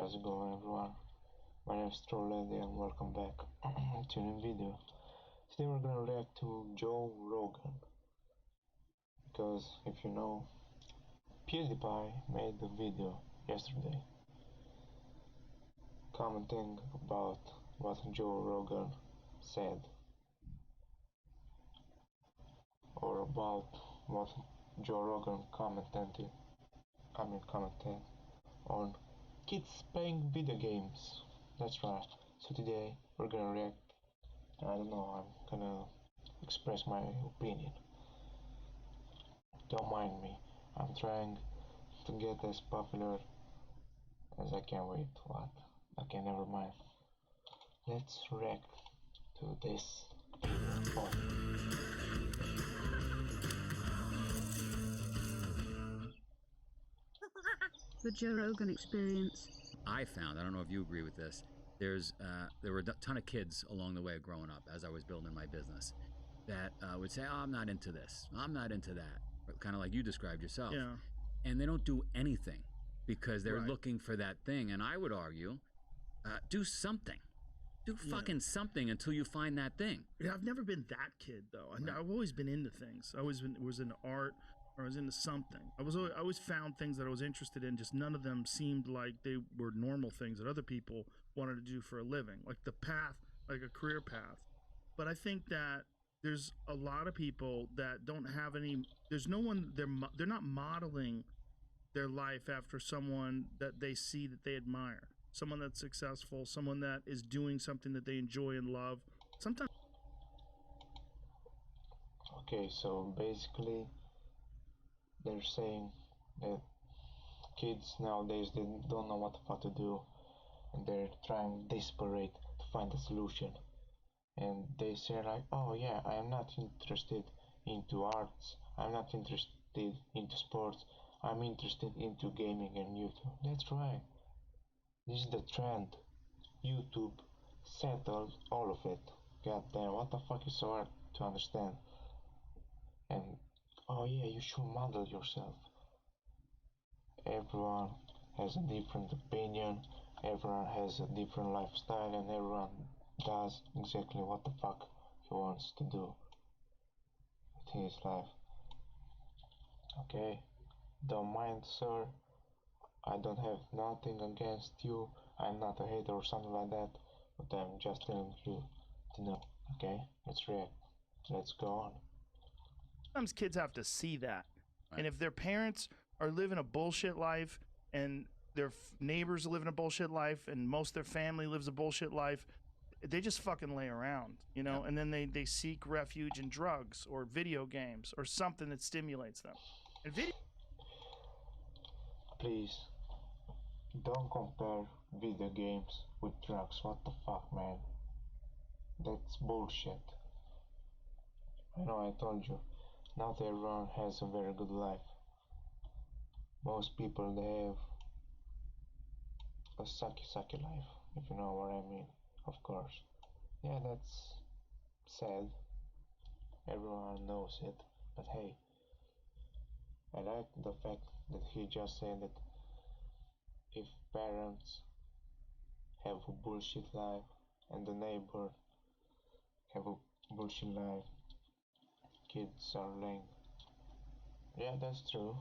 How's it going, everyone? My name is Trollady and welcome back to a new video. Today we're gonna react to Joe Rogan because if you know, PewDiePie made a video yesterday commenting about what Joe Rogan said or about what Joe Rogan commented on kids playing video games. That's right. So today we're gonna react. I don't know, I'm gonna express my opinion. Don't mind me. I'm trying to get as popular as I can. Wait, what? Okay, never mind. Let's react to this video. Oh. The Joe Rogan Experience. I found, I don't know if you agree with this, there were a ton of kids along the way growing up as I was building my business that would say, oh, I'm not into this, I'm not into that, kind of like you described yourself. Yeah. And they don't do anything because they're Right. looking for that thing. And I would argue, do something. Do fucking something until you find that thing. Yeah, I've never been that kid though. Right. I've always been into things. I was into art, or I was into something. I always found things that I was interested in. Just none of them seemed like they were normal things that other people wanted to do for a living, like the path, like a career path. But I think that there's a lot of people that don't have any. There's no one. They're not modeling their life after someone that they see that they admire. Someone that's successful, someone that is doing something that they enjoy and love. Sometimes. Okay, so basically they're saying that kids nowadays, they don't know what the fuck to do and they're trying desperate to find a solution, and they say like, oh yeah, I am not interested into arts, I'm not interested into sports, I'm interested into gaming and YouTube. That's right, this is the trend. YouTube settled all of it. God damn, what the fuck is so hard to understand? And oh yeah, you should model yourself. Everyone has a different opinion, everyone has a different lifestyle, and everyone does exactly what the fuck he wants to do with his life. Okay, don't mind, sir. I don't have nothing against you. I'm not a hater or something like that, but I'm just telling you to know. Okay, let's react. Let's go on. Sometimes kids have to see that. Right. And if their parents are living a bullshit life and their neighbors are living a bullshit life and most of their family lives a bullshit life, they just fucking lay around, you know, and then they seek refuge in drugs or video games or something that stimulates them. And Please, don't compare video games with drugs. What the fuck, man? That's bullshit. I know I told you, not everyone has a very good life. Most people, they have a sucky life, if you know what I mean, of course. Yeah, that's sad. Everyone knows it. But hey, I like the fact that he just said that if parents have a bullshit life and the neighbor have a bullshit life, kids are lame. Yeah, that's true.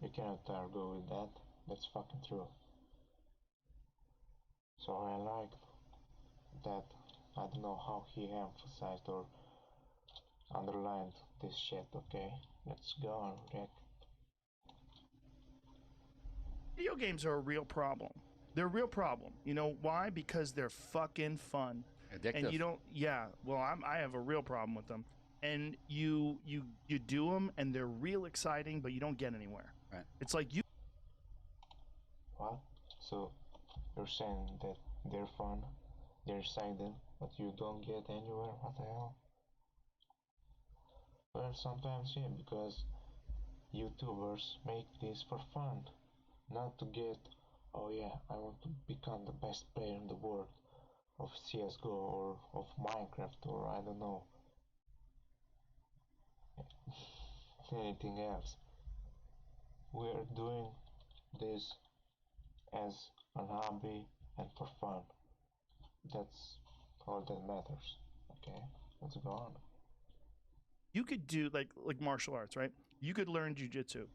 You cannot argue with that. That's fucking true. So I like that. I don't know how he emphasized or underlined this shit. Okay, let's go on, Rick. video games are a real problem. They're a real problem. You know why? Because they're fucking fun. Addictive. And you don't. Yeah. Well, I have a real problem with them. And you do them, and they're real exciting, but you don't get anywhere. Right. It's like you. What? So you're saying that they're fun, they're exciting, but you don't get anywhere? What the hell? Well, sometimes yeah, because YouTubers make this for fun, not to get, oh yeah, I want to become the best player in the world of CSGO or of Minecraft or I don't know, anything else. We're doing this as an hobby, and for fun. That's all that matters. Okay, let's go on. You could do like martial arts, right? You could learn jujitsu.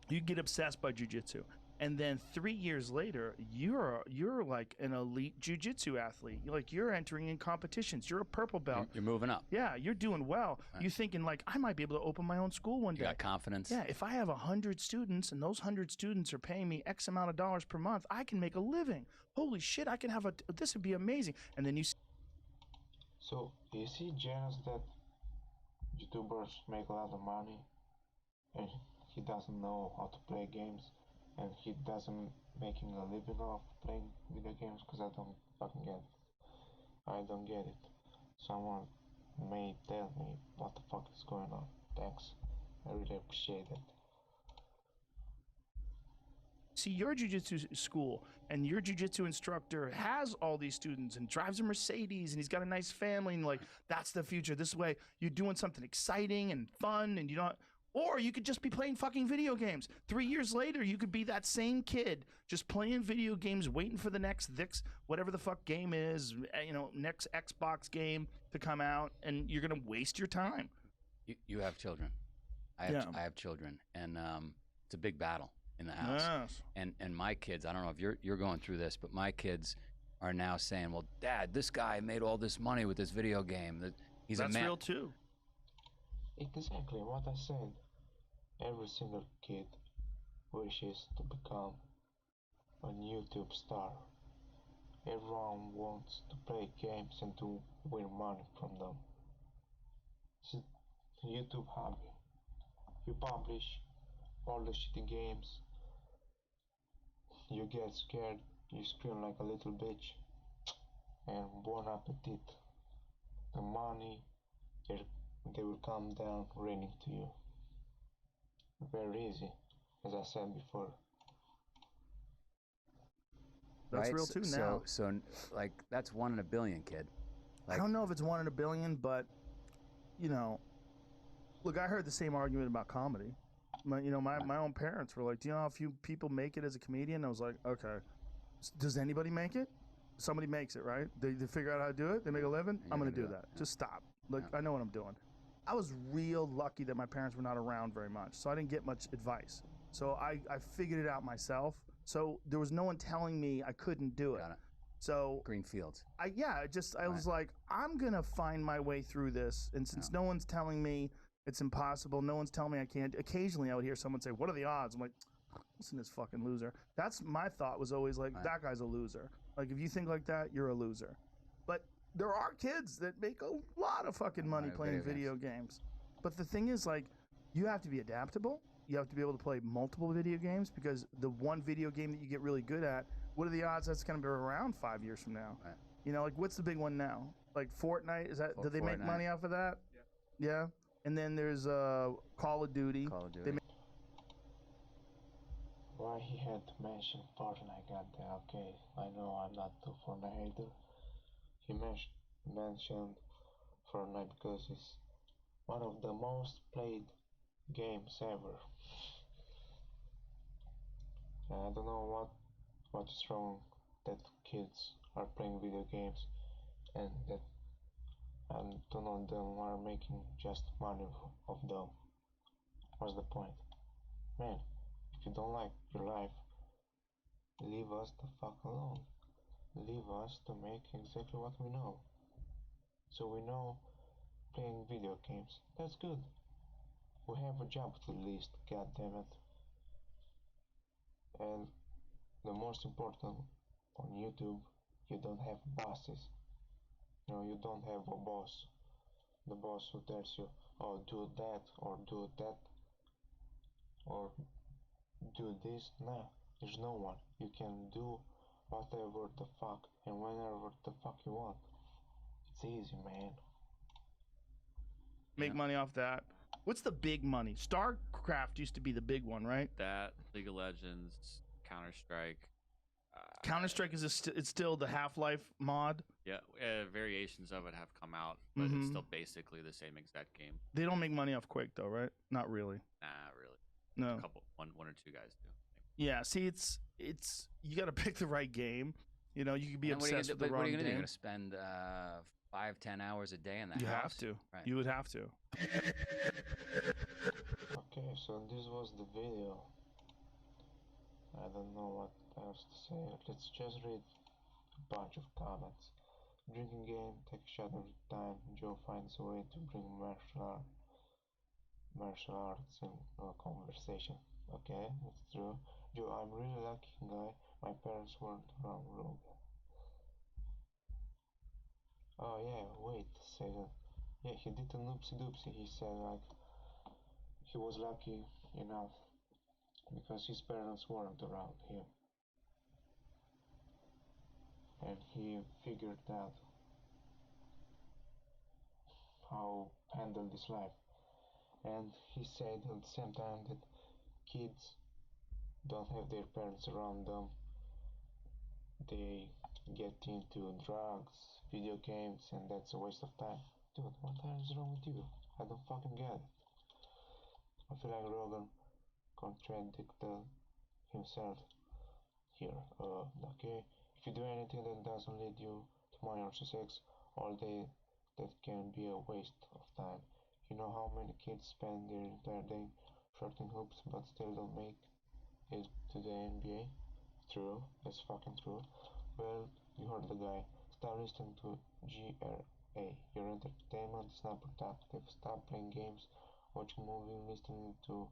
You get obsessed by jujitsu, and then 3 years later, you're like an elite jujitsu athlete. You're entering in competitions. You're a purple belt. You're moving up. Yeah, you're doing well. Right. You're thinking like, I might be able to open my own school one You day. got confidence. Yeah, if I have 100 students and those 100 students are paying me X amount of dollars per month, I can make a living. Holy shit, I can have this would be amazing. And then you So, is he jealous that YouTubers make a lot of money and he doesn't know how to play games and he doesn't making a living off playing video games? Because I don't fucking get it. I don't get it. Someone may tell me what the fuck is going on. Thanks. I really appreciate it. see your jiu-jitsu school and your jiu-jitsu instructor has all these students and drives a Mercedes and he's got a nice family and like that's the future. This way you're doing something exciting and fun and you don't, or you could just be playing fucking video games. 3 years later you could be that same kid just playing video games waiting for the next whatever the fuck game is, next Xbox game to come out, and you're gonna waste your time. You have children. I have children, and it's a big battle in the house. Yes. And my kids, I don't know if you're going through this, but my kids are now saying, "Well, Dad, this guy made all this money with this video game. He's That's a man." real too. Exactly what I said. Every single kid wishes to become a YouTube star. Everyone wants to play games and to win money from them. It's a YouTube hobby. You publish all the shitty games, you get scared, you scream like a little bitch, and bon appetit. The money, they will come down raining to you. Very easy, as I said before. That's right? real too now. So like that's 1 in a billion, kid. I don't know if it's 1 in a billion, but look, I heard the same argument about comedy. My own parents were like, "Do you know how few people make it as a comedian?" I was like, "Okay, does anybody make it? Somebody makes it, right? They figure out how to do it. They make a living. I'm gonna do that. Just stop. Like I know what I'm doing." I was real lucky that my parents were not around very much, so I didn't get much advice. So I figured it out myself. So there was no one telling me I couldn't do it. Got it. So Green fields. I was like, I'm gonna find my way through this, and since no one's telling me it's impossible, no one's telling me I can't. Occasionally, I would hear someone say, "What are the odds?" I'm like, "Listen, to this fucking loser." That's my thought. Was always like, that guy's a loser. Like if you think like that, you're a loser. But there are kids that make a lot of fucking money playing video games. But the thing is, like, you have to be adaptable. You have to be able to play multiple video games because the one video game that you get really good at, what are the odds that's going to be around 5 years from now? Right. Like what's the big one now? Like Fortnite? Is that? Do they make money off of that? Yeah. And then there's Call of Duty. Why he had to mention Fortnite, goddamn. Okay, I know I'm not a Fortnite hater. He mentioned Fortnite because it's one of the most played games ever. And I don't know what is wrong that kids are playing video games and that and none of them are making just money of them. What's the point? Man, if you don't like your life, leave us the fuck alone. Leave us to make exactly what we know. So we know playing video games. That's good. We have a job at least, god damn it. And the most important, on YouTube, you don't have bosses. You don't have a boss. The boss who tells you, "Oh, do that or do that or do this." Nah, there's no one. You can do whatever the fuck and whenever the fuck you want. It's easy, man. Make money off that. What's the big money? StarCraft used to be the big one, right? That, League of Legends, Counter-Strike. Counter-Strike is it's still the Half-Life mod. Yeah, variations of it have come out, but it's still basically the same exact game. They don't make money off Quake though, right? Not really. Nah, really. No. One or two guys do. Yeah, see, it's you got to pick the right game. You know, you could be And then what are you obsessed gonna do? with the But what are wrong you gonna do? You're game. gonna spend 5, 10 hours a day in the You have house, to. right? You would have to. Okay, so this was the video. I don't know what else to say. Let's just read a bunch of comments. Drinking game, take a shot every time. Joe finds a way to bring martial arts in a conversation. Okay, that's true. Joe, I'm really lucky guy. My parents weren't around Rogan. Oh yeah, wait a second. Yeah, he did an oopsie doopsie. He said like he was lucky enough because his parents weren't around him. And he figured out how handle this life. And he said at the same time that kids don't have their parents around them. They get into drugs, video games, and that's a waste of time. Dude, what the hell is wrong with you? I don't fucking get it. I feel like Rogan contradicted himself here. Okay, if you do anything that doesn't lead you to money or sex all day, that can be a waste of time. You know how many kids spend their entire day shorting hoops but still don't make it to the NBA? True, that's fucking true. Well, you heard the guy. Stop listening to GRA. Your entertainment is not productive. Stop playing games, watching movies, listening to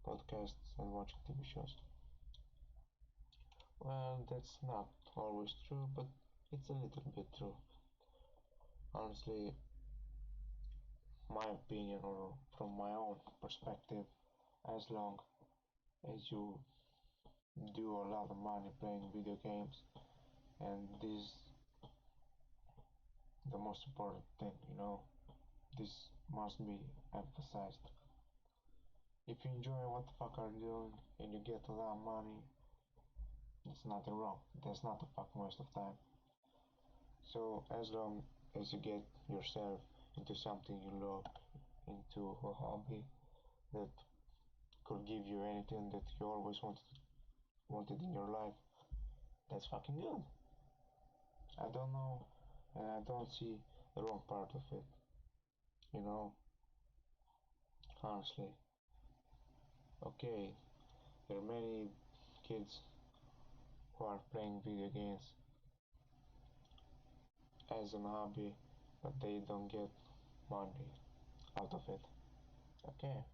podcasts, and watching TV shows. Well, that's not always true, but it's a little bit true. Honestly, my opinion, or from my own perspective, as long as you do a lot of money playing video games, and this is the most important thing, this must be emphasized. If you enjoy what the fuck are you doing and you get a lot of money, there's nothing wrong. That's not a fucking waste of time. So as long as you get yourself into something you love, into a hobby that could give you anything that you always wanted in your life, that's fucking good. I don't know, and I don't see the wrong part of it. You know, honestly. Okay, there are many kids who are playing video games as an hobby, but they don't get money out of it. Okay,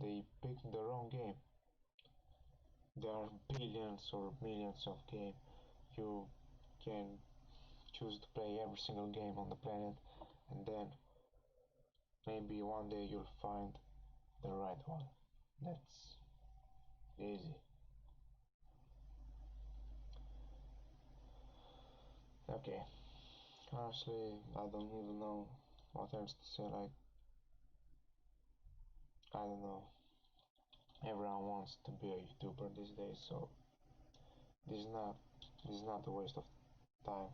they picked the wrong game. There are billions or millions of games. You can choose to play every single game on the planet, and then maybe one day you'll find the right one. That's easy. Okay, honestly, I don't even know what else to say. Like, I don't know. Everyone wants to be a YouTuber these days, so this is not this is not a waste of time.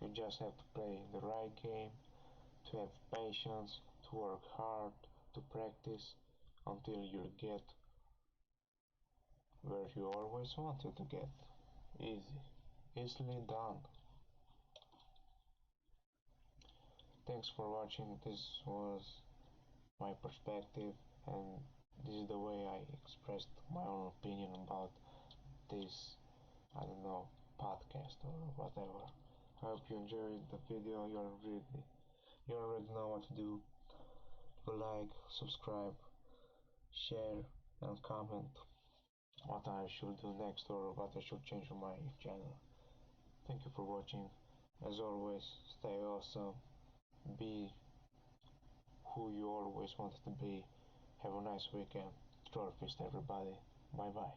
You just have to play the right game, to have patience, to work hard, to practice until you get where you always wanted to get. Easy. Easily done. Thanks for watching. This was my perspective, and this is the way I expressed my own opinion about this, I don't know, podcast or whatever. I hope you enjoyed the video. You already know what to do. Like, subscribe, share, and comment what I should do next or what I should change on my channel. Thank you for watching. As always, stay awesome. Be who you always wanted to be. Have a nice weekend. Troll fist everybody. Bye bye.